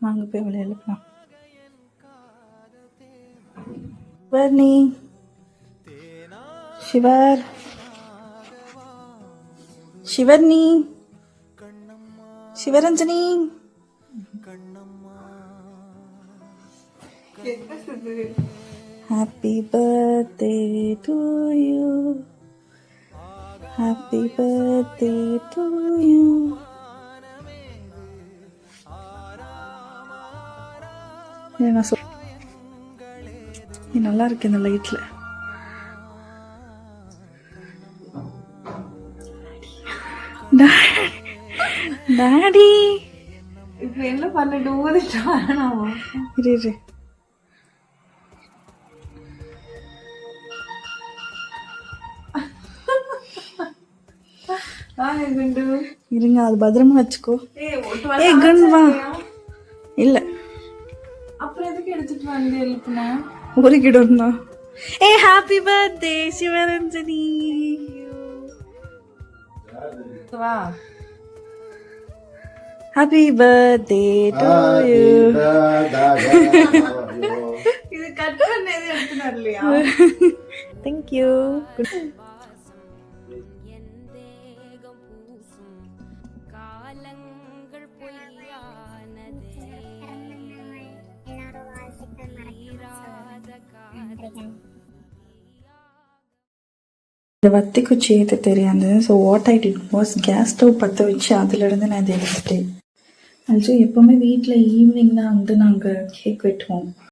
வாங்க போய் அவளை எழுப்பலாம். வர்ணி, சிவர், சிவர்ணி, Sivaranjani. Happy birthday to you. Happy birthday to you. நல்லா இருக்கு இந்த லைட்ல. டாடி இப்ப என்ன பண்ணிட்டு ஊதிட்டானா? இரு இருங்க, அது பத்திரமா வச்சுக்கோ. குண்டு வா. இல்ல அப்புறம் எதுக்கு எடுத்துட்டு வந்து எழுப்புனா? ஒரு கிடம் தான். Happy birthday Sivaranjani. வா. Happy birthday to you. இது கட் பண்ணது எடுத்துட்டு வரலையா? Thank you. இந்த வத்தி குச்சி ஏற்ற தெரியாது. So what I did was gas stove பற்ற வச்சு அதிலிருந்து நான் இதை எடுத்துட்டேன். ஆல்சோ எப்போவுமே வீட்டில் ஈவினிங் தான் வந்து நாங்கள் கேக் வெட்டுவோம்.